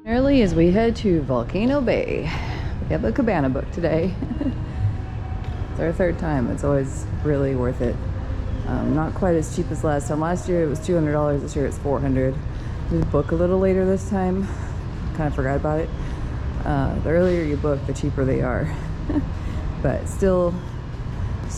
Early as we head to Volcano Bay. We have the Cabana book today. It's our third time. It's always really worth it. Not quite as cheap as last time. Last year it was $200. This year it's $400. Did book a little later this time. Kind of forgot about it. The earlier you book, the cheaper they are. But still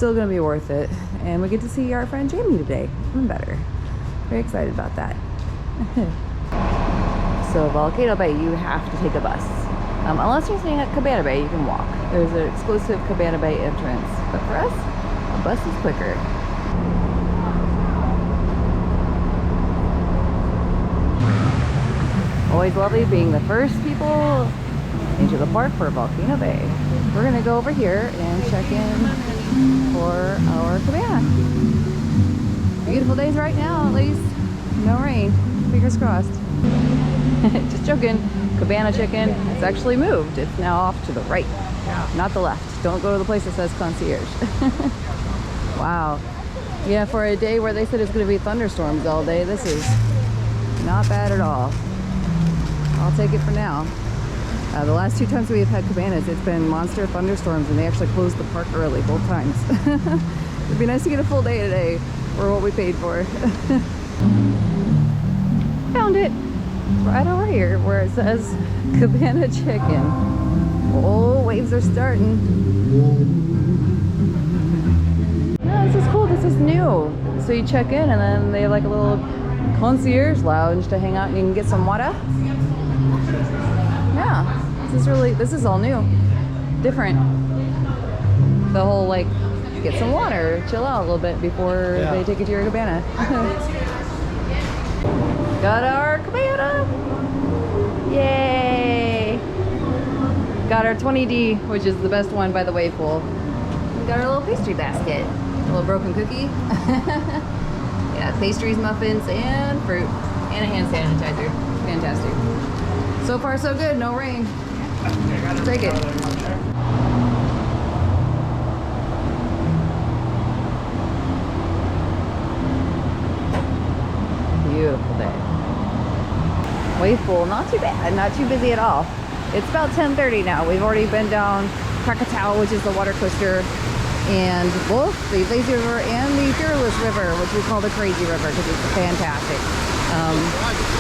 gonna be worth it. And we get to see our friend Jamie today. Even better. Very excited about that. So Volcano Bay, you have to take a bus. Unless you're staying at Cabana Bay, you can walk. There's an exclusive Cabana Bay entrance. But for us, a bus is quicker. Always lovely being the first people into the park for Volcano Bay. We're gonna go over here and check in for our cabana. Beautiful days right now, at least. No rain, fingers crossed. Just joking. Cabana chicken, it's actually moved. It's now off to the right, not the left. Don't go to the place that says concierge. Wow. Yeah, for a day where they said it's going to be thunderstorms all day, this is not bad at all. I'll take it for now. The last two times we've had cabanas, it's been monster thunderstorms, and they actually closed the park early both times. It'd be nice to get a full day today for what we paid for. Found it right over here where it says Cabana chicken. Oh, waves are starting. No, this is cool. This is new. So you check in and then they have like a little concierge lounge to hang out and you can get some water. Yeah, this is all new. Different. The whole like get some water, chill out a little bit before they take you to your cabana. Got our cabana! Yay! Got our 20D, which is the best one by the wave pool. We got our little pastry basket. A little broken cookie. Yeah, pastries, muffins, and fruit. And a hand sanitizer. Fantastic. So far so good, no rain. Take it. Beautiful day. Wave pool, not too bad, not too busy at all. It's about 10:30 now. We've already been down Krakatoa, which is the water coaster, and both the Lazy River and the Fearless River, which we call the Crazy River because it's fantastic.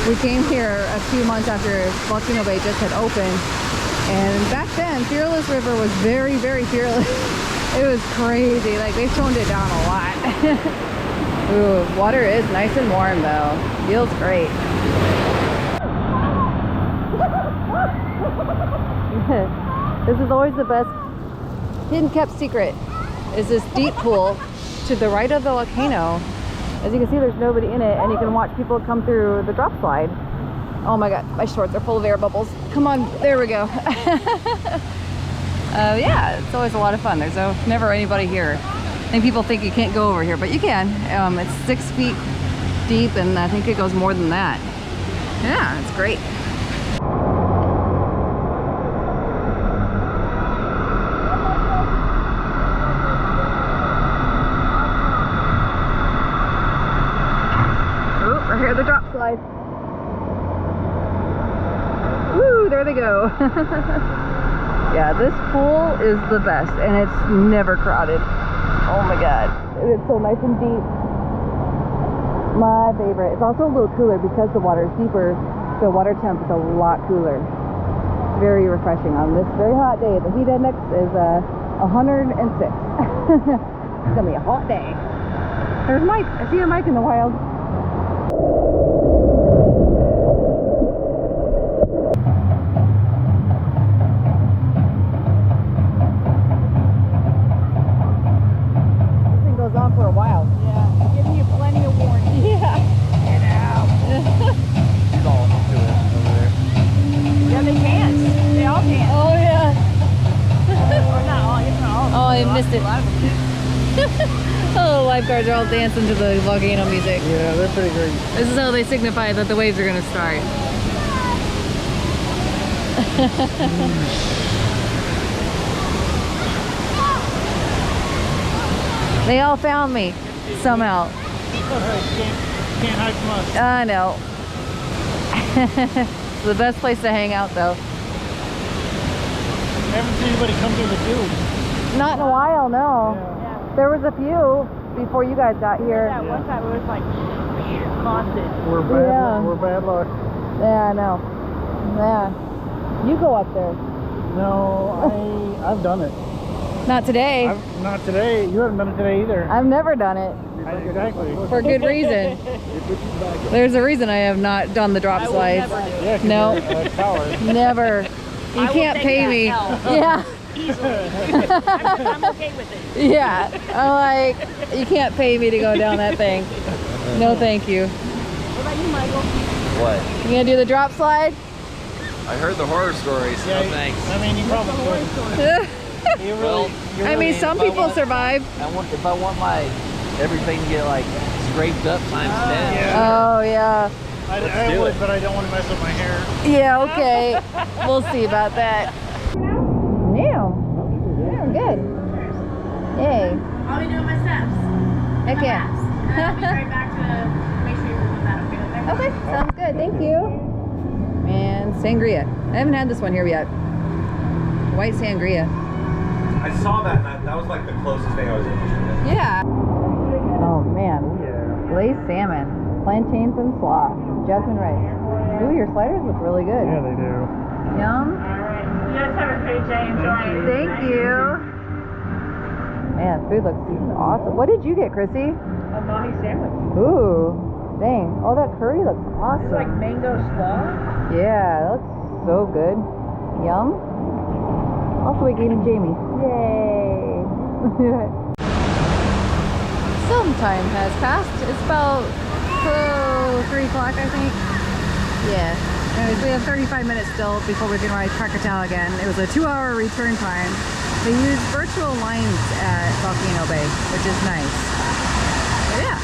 We came here a few months after Volcano Bay just had opened, and back then Fearless River was very, very fearless. It was crazy. Like they toned it down a lot. Ooh, water is nice and warm though. Feels great. This is always the best hidden kept secret, is this deep pool to the right of the volcano. As you can see, there's nobody in it and you can watch people come through the drop slide. Oh my god, my shorts are full of air bubbles. Come on, there we go. Yeah, it's always a lot of fun. There's never anybody here. I think people think you can't go over here, but you can. It's 6 feet deep and I think it goes more than that. Yeah, it's great. Oh, I hear the drop slide. Woo, there they go. Yeah, this pool is the best and it's never crowded. Oh my god, it's so nice and deep. My favorite. It's also a little cooler because the water is deeper. The water temp is a lot cooler. Very refreshing on this very hot day. The heat index is 106. It's gonna be a hot day. There's Mike. I see a Mike in the wild. On for a while. Yeah. Giving you plenty of warning. Yeah. Get out. She's all into it over there. Yeah, they can't. They all can't. Oh, yeah. Or not all. It's not all. Oh, I missed it. Oh, lifeguards are all dancing to the volcano music. Yeah, they're pretty great. This is how they signify that the waves are going to start. They all found me somehow. Can't hide from us. I know. the best place to hang out though. I haven't seen anybody come through the tube. Not in a while, no. Yeah. There was a few before you guys got here. Yeah, one time it was like constant. We're bad. Yeah. We're bad luck. Yeah, I know. Yeah. You go up there. No, I've done it. Not today. Not today. You haven't done it today either. I've never done it. Exactly. For good reason. There's a reason I have not done the drop I will slides. never do it. Yeah, 'cause No. you're a coward. Never. You I will can't take pay that me. L. Yeah. Easily. I'm okay with it. Yeah. I'm like, you can't pay me to go down that thing. No, thank you. What about you, Michael? What? You gonna do the drop slide? I heard the horror stories. Yeah, No thanks. I mean, you probably could. You really, Well, you I mean, really- some if I people want- survive. if I want my everything to get like scraped up times 10. Yeah. Oh, yeah. I do would, it. but I don't want to mess up my hair. Yeah, okay. We'll see about that. Yeah. Yeah, good. Yay. I'll be doing my steps. Heck yeah. And I'll be right back to make sure you're with that, okay? Okay, sounds good. Thank you. And sangria. I haven't had this one here yet. White sangria. I saw that, and that was like the closest thing I was interested in. Yeah. Oh man. Yeah. Glazed salmon, plantains and slaw, jasmine rice. Ooh, your sliders look really good. Yeah, they do. Yum. You guys have a great day. Enjoy. Thank you. Man, food looks awesome. What did you get, Chrissy? A mahi sandwich. Ooh, dang. Oh, that curry looks awesome. It's like mango slaw. Yeah, that looks so good. Yum. Also, we gave Jamie. Yay! Some time has passed. It's about 3 o'clock, I think. Yeah. Anyways, we have 35 minutes still before we can ride Krakatoa again. It was a 2-hour return time. They use virtual lines at Volcano Bay, which is nice. But yeah,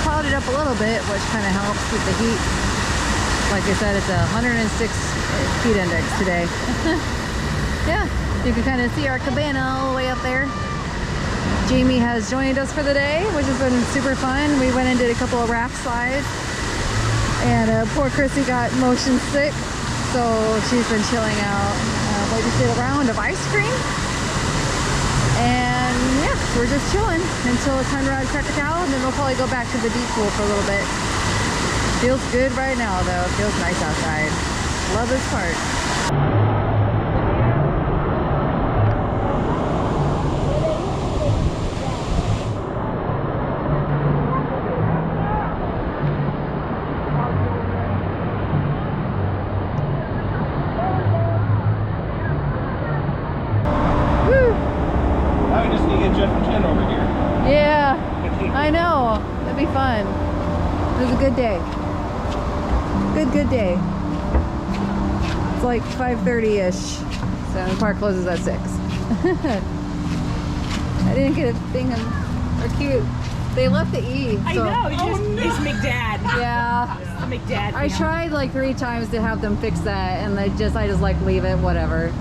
clouded up a little bit, which kind of helps with the heat. Like I said, it's a 106 heat index today. Yeah, you can kind of see our cabana all the way up there. Jamie has joined us for the day, which has been super fun. We went and did a couple of raft slides. And poor Chrissy got motion sick, so she's been chilling out. We just did a round of ice cream. And yeah, we're just chilling until it's time to ride Krakatoa, and then we'll probably go back to the deep pool for a little bit. Feels good right now though. It feels nice outside. Love this part. Now we just need to get Jeff and Jen over here. Yeah, I know. That'd be fun. It was a good day. Good day. It's like 5:30-ish, so the park closes at 6. I didn't get a thing of, or cute. They left the E. I so- know. It's McDad. Yeah. It's the McDad. I tried like 3 times to have them fix that, and I just like leave it, whatever.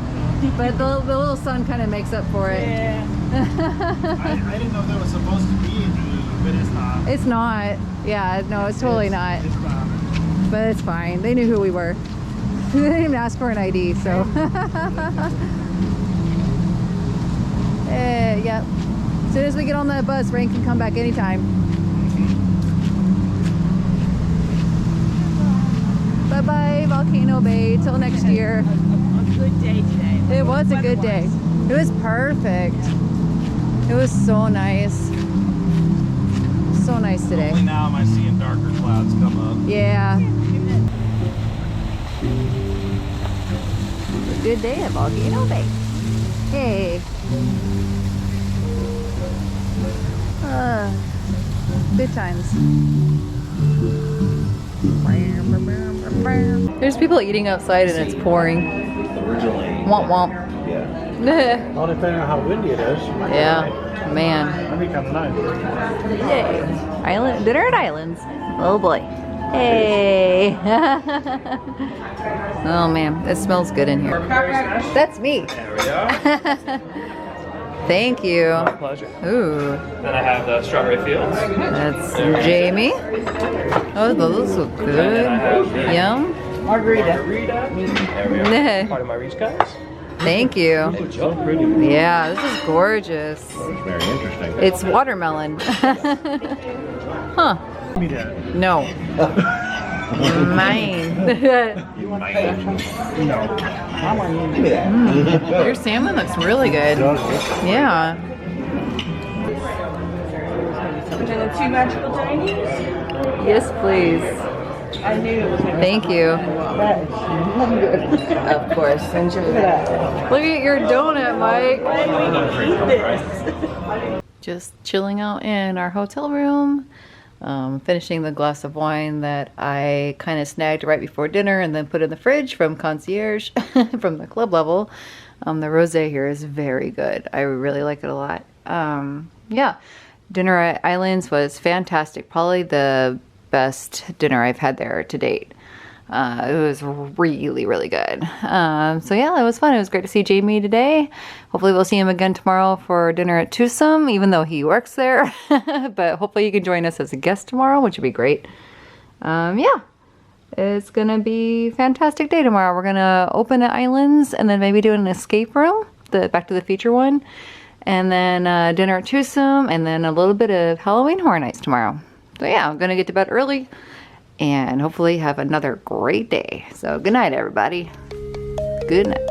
But the little sun kind of makes up for it. Yeah. I didn't know that was supposed to be an E, but it's not. It's not. Yeah, no, it's totally not. It's not. But it's fine. They knew who we were. They didn't even ask for an ID, so. Yeah. As soon as we get on that bus, Rain can come back anytime. Bye-bye, Volcano Bay. Till next year. A good day today. It was a good day. It was perfect. It was so nice. So nice today. Only now am I seeing darker clouds come up. Yeah. A good day at Volcano Bay. Hey. Good times. There's people eating outside and it's pouring. Originally. Womp womp. Yeah. Well, depending on how windy it is. Yeah, man. That'd be kind of nice. Yay. Island dinner at Islands. Oh boy. Hey. Oh man, it smells good in here. That's me. There we are. Thank you. My pleasure. Ooh, Then I have the strawberry fields. that's Jamie. Oh, those look good. Yum. Margarita. There we are. Part of my reach, guys. Thank you. It's so pretty. Yeah, this is gorgeous. It's very interesting. It's watermelon. Huh. Give me that. No. Mine. Your salmon looks really good. Yeah. And the 2 magical tinies. Yes, please. I knew it was going to Thank you. Of course. Enjoy. Look at your donut, Mike. Just chilling out in our hotel room. Finishing the glass of wine that I kind of snagged right before dinner and then put in the fridge from Concierge from the club level. The rosé here is very good. I really like it a lot. Yeah, dinner at Islands was fantastic. Probably the best dinner I've had there to date. It was really, really good. So yeah, it was fun. It was great to see Jamie today. Hopefully we'll see him again tomorrow for dinner at Twosome, even though he works there. But hopefully you can join us as a guest tomorrow, which would be great. Yeah, it's gonna be a fantastic day tomorrow. We're gonna open at Islands and then maybe do an escape room, the Back to the Future one. And then dinner at Twosome and then a little bit of Halloween Horror Nights tomorrow. So yeah, I'm gonna get to bed early and hopefully have another great day. So good night, everybody. Good night.